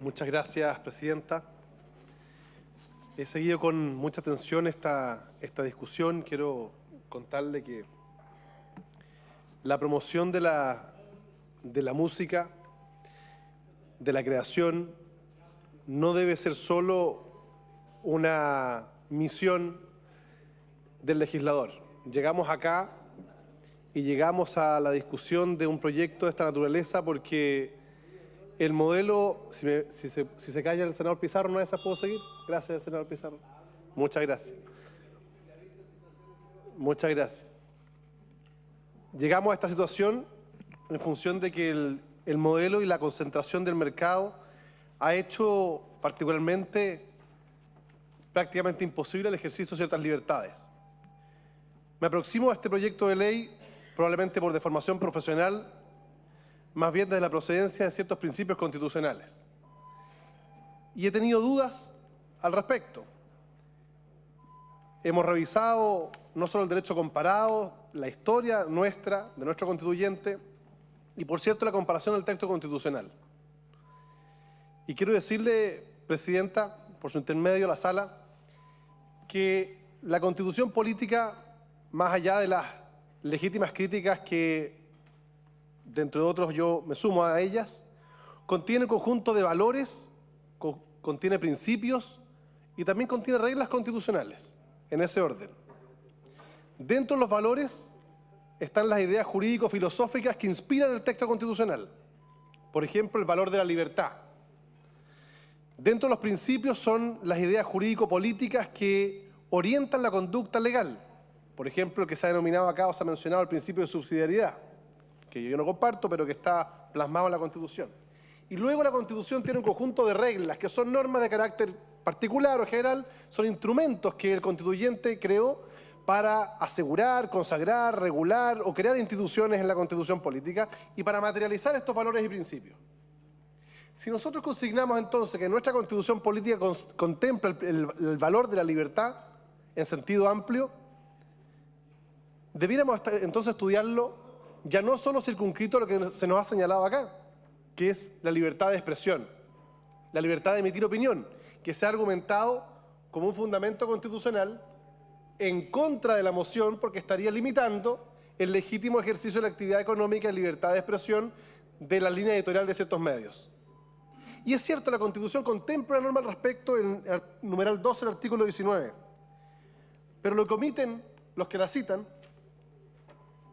Muchas gracias, presidenta. He seguido con mucha atención esta discusión. Quiero contarle que la promoción de la música, de la creación, no debe ser solo una misión del legislador. Llegamos acá y llegamos a la discusión de un proyecto de esta naturaleza porque el modelo, si se calla el senador Pizarro, ¿no es esa? ¿Puedo seguir? Gracias, senador Pizarro. Muchas gracias. Muchas gracias. Llegamos a esta situación en función de que el modelo y la concentración del mercado ha hecho particularmente prácticamente imposible el ejercicio de ciertas libertades. Me aproximo a este proyecto de ley probablemente por deformación profesional, más bien desde la procedencia de ciertos principios constitucionales. Y he tenido dudas al respecto. Hemos revisado no solo el derecho comparado, la historia nuestra, de nuestro constituyente, y por cierto la comparación del texto constitucional. Y quiero decirle, presidenta, por su intermedio a la sala, que la Constitución política, más allá de las legítimas críticas que, dentro de otros, yo me sumo a ellas, contiene un conjunto de valores, contiene principios y también contiene reglas constitucionales, en ese orden. Dentro de los valores están las ideas jurídico-filosóficas que inspiran el texto constitucional. Por ejemplo, el valor de la libertad. Dentro de los principios son las ideas jurídico-políticas que orientan la conducta legal. Por ejemplo, el que se ha denominado acá o se ha mencionado el principio de subsidiariedad, que yo no comparto, pero que está plasmado en la Constitución. Y luego la Constitución tiene un conjunto de reglas que son normas de carácter particular o general, son instrumentos que el constituyente creó para asegurar, consagrar, regular o crear instituciones en la Constitución política y para materializar estos valores y principios. Si nosotros consignamos entonces que nuestra Constitución política contempla el valor de la libertad en sentido amplio, debiéramos entonces estudiarlo ya no solo circunscrito a lo que se nos ha señalado acá, que es la libertad de expresión, la libertad de emitir opinión, que se ha argumentado como un fundamento constitucional en contra de la moción porque estaría limitando el legítimo ejercicio de la actividad económica y libertad de expresión de la línea editorial de ciertos medios. Y es cierto, la Constitución contempla una norma al respecto en el numeral 12 del artículo 19, pero lo que omiten los que la citan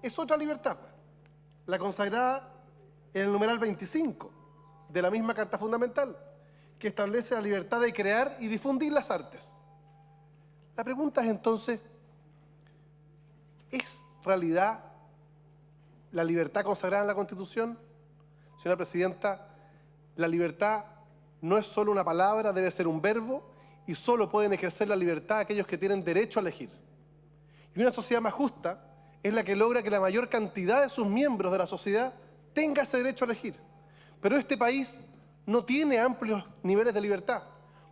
es otra libertad, la consagrada en el numeral 25 de la misma Carta Fundamental, que establece la libertad de crear y difundir las artes. La pregunta es entonces, ¿es realidad la libertad consagrada en la Constitución? Señora Presidenta, la libertad no es solo una palabra, debe ser un verbo, y solo pueden ejercer la libertad aquellos que tienen derecho a elegir. Y una sociedad más justa es la que logra que la mayor cantidad de sus miembros de la sociedad tenga ese derecho a elegir. Pero este país no tiene amplios niveles de libertad,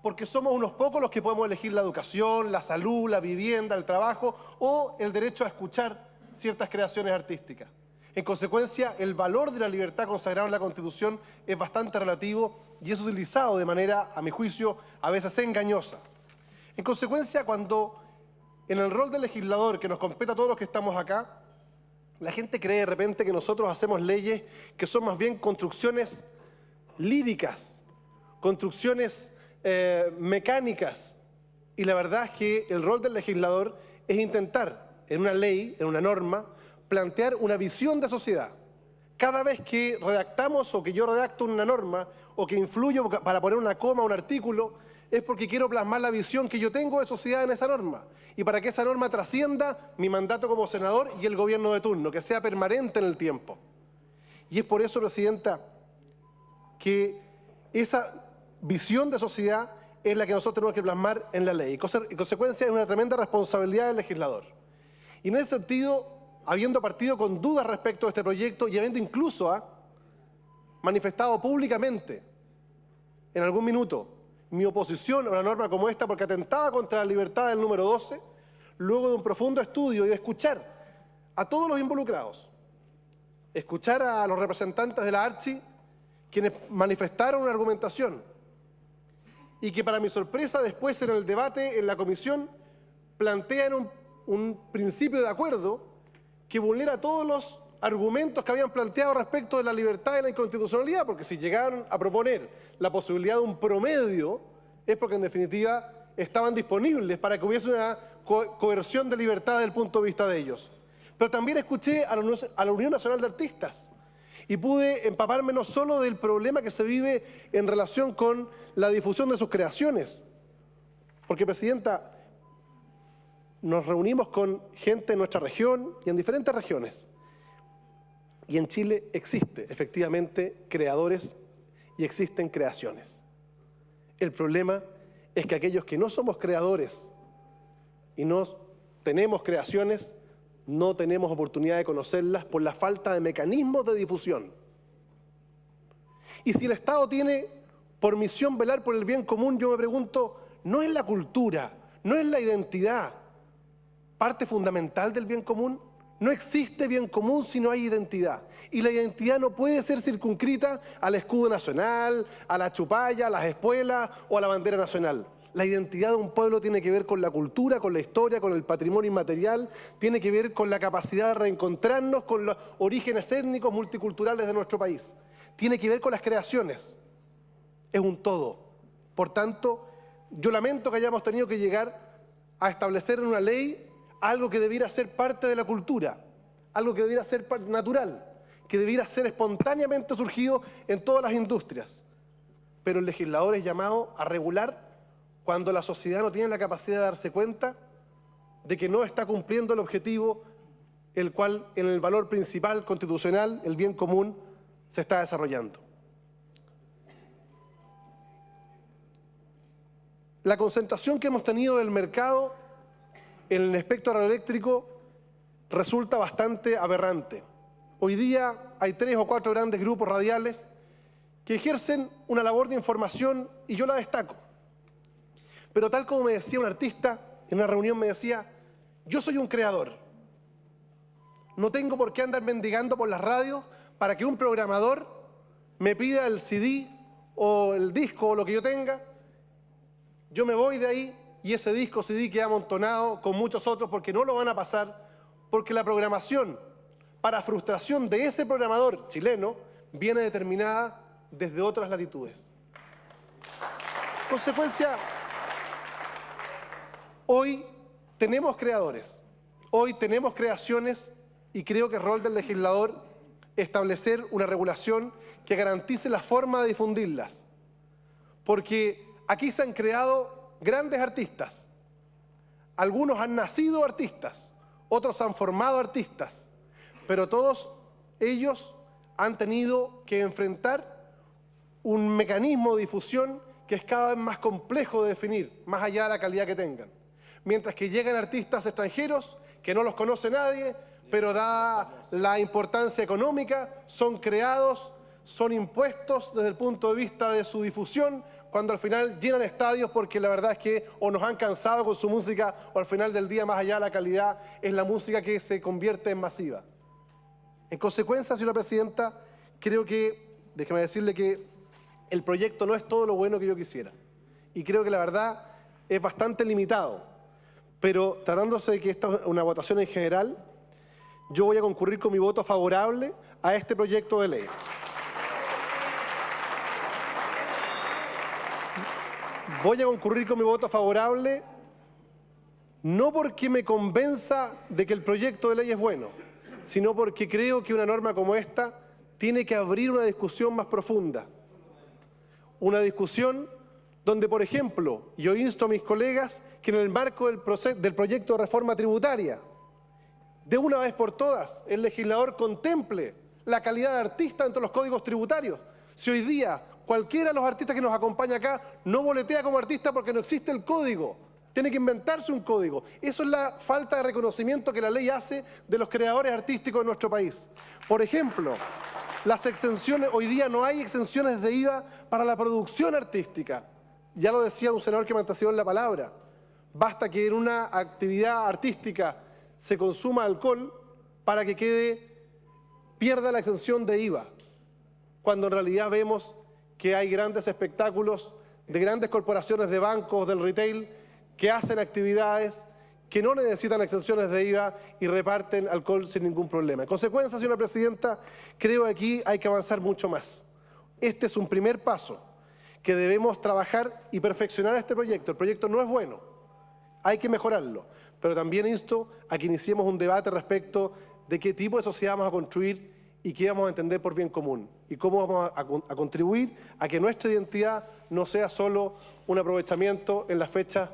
porque somos unos pocos los que podemos elegir la educación, la salud, la vivienda, el trabajo o el derecho a escuchar ciertas creaciones artísticas. En consecuencia, el valor de la libertad consagrado en la Constitución es bastante relativo y es utilizado de manera, a mi juicio, a veces engañosa. En consecuencia, cuando en el rol del legislador que nos compete a todos los que estamos acá, la gente cree de repente que nosotros hacemos leyes que son más bien construcciones líricas, construcciones mecánicas. Y la verdad es que el rol del legislador es intentar, en una ley, en una norma, plantear una visión de sociedad. Cada vez que redactamos o que yo redacto una norma o que influyo para poner una coma o un artículo, es porque quiero plasmar la visión que yo tengo de sociedad en esa norma y para que esa norma trascienda mi mandato como senador y el gobierno de turno, que sea permanente en el tiempo. Y es por eso, Presidenta, que esa visión de sociedad es la que nosotros tenemos que plasmar en la ley. En consecuencia, es una tremenda responsabilidad del legislador. Y en ese sentido, habiendo partido con dudas respecto a este proyecto y habiendo incluso manifestado públicamente en algún minuto mi oposición a una norma como esta porque atentaba contra la libertad del número 12, luego de un profundo estudio y de escuchar a todos los involucrados, escuchar a los representantes de la ARCHI, quienes manifestaron una argumentación, y que para mi sorpresa después en el debate en la comisión plantean un principio de acuerdo que vulnera todos los argumentos que habían planteado respecto de la libertad y la inconstitucionalidad, porque si llegaron a proponer la posibilidad de un promedio es porque en definitiva estaban disponibles para que hubiese una coerción de libertad desde el punto de vista de ellos. Pero también escuché a la Unión Nacional de Artistas y pude empaparme no solo del problema que se vive en relación con la difusión de sus creaciones, porque, Presidenta, nos reunimos con gente en nuestra región y en diferentes regiones, y en Chile existe efectivamente creadores y existen creaciones. El problema es que aquellos que no somos creadores y no tenemos creaciones, no tenemos oportunidad de conocerlas por la falta de mecanismos de difusión. Y si el Estado tiene por misión velar por el bien común, yo me pregunto, ¿no es la cultura, no es la identidad parte fundamental del bien común? No existe bien común si no hay identidad. Y la identidad no puede ser circunscrita al escudo nacional, a la chupalla, a las espuelas o a la bandera nacional. La identidad de un pueblo tiene que ver con la cultura, con la historia, con el patrimonio inmaterial, tiene que ver con la capacidad de reencontrarnos con los orígenes étnicos multiculturales de nuestro país. Tiene que ver con las creaciones. Es un todo. Por tanto, yo lamento que hayamos tenido que llegar a establecer en una ley algo que debiera ser parte de la cultura, algo que debiera ser natural, que debiera ser espontáneamente surgido en todas las industrias. Pero el legislador es llamado a regular cuando la sociedad no tiene la capacidad de darse cuenta de que no está cumpliendo el objetivo, el cual en el valor principal constitucional, el bien común, se está desarrollando. La concentración que hemos tenido del mercado en el espectro radioeléctrico resulta bastante aberrante. Hoy día hay 3 o 4 grandes grupos radiales que ejercen una labor de información y yo la destaco. Pero tal como me decía un artista en una reunión, me decía, yo soy un creador. No tengo por qué andar mendigando por las radios para que un programador me pida el CD o el disco o lo que yo tenga. Yo me voy de ahí y ese disco CD queda amontonado con muchos otros porque no lo van a pasar, porque la programación, para frustración de ese programador chileno, viene determinada desde otras latitudes. Consecuencia, hoy tenemos creadores, hoy tenemos creaciones y creo que es rol del legislador establecer una regulación que garantice la forma de difundirlas. Porque aquí se han creado grandes artistas, algunos han nacido artistas, otros han formado artistas, pero todos ellos han tenido que enfrentar un mecanismo de difusión que es cada vez más complejo de definir, más allá de la calidad que tengan. Mientras que llegan artistas extranjeros que no los conoce nadie, pero dada la importancia económica, son creados, son impuestos desde el punto de vista de su difusión, cuando al final llenan estadios porque la verdad es que o nos han cansado con su música o al final del día, más allá de la calidad, es la música que se convierte en masiva. En consecuencia, señora Presidenta, creo que, déjeme decirle que el proyecto no es todo lo bueno que yo quisiera. Y creo que la verdad es bastante limitado. Pero tratándose de que esta es una votación en general, yo voy a concurrir con mi voto favorable a este proyecto de ley. Voy a concurrir con mi voto favorable no porque me convenza de que el proyecto de ley es bueno, sino porque creo que una norma como esta tiene que abrir una discusión más profunda. Una discusión donde, por ejemplo, yo insto a mis colegas que en el marco del proyecto de reforma tributaria, de una vez por todas, el legislador contemple la calidad de artista dentro de los códigos tributarios. Si hoy día cualquiera de los artistas que nos acompaña acá no boletea como artista porque no existe el código, tiene que inventarse un código. Eso es la falta de reconocimiento que la ley hace de los creadores artísticos de nuestro país. Por ejemplo, las exenciones, hoy día no hay exenciones de IVA para la producción artística. Ya lo decía un senador que me antecedió en la palabra. Basta que en una actividad artística se consuma alcohol para que pierda la exención de IVA, cuando en realidad vemos que hay grandes espectáculos de grandes corporaciones de bancos, del retail, que hacen actividades que no necesitan exenciones de IVA y reparten alcohol sin ningún problema. En consecuencia, señora presidenta, creo que aquí hay que avanzar mucho más. Este es un primer paso que debemos trabajar y perfeccionar este proyecto. El proyecto no es bueno, hay que mejorarlo, pero también insto a que iniciemos un debate respecto de qué tipo de sociedad vamos a construir y qué vamos a entender por bien común y cómo vamos a contribuir a que nuestra identidad no sea solo un aprovechamiento en las fechas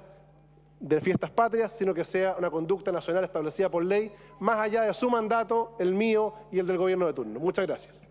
de fiestas patrias, sino que sea una conducta nacional establecida por ley, más allá de su mandato, el mío y el del gobierno de turno. Muchas gracias.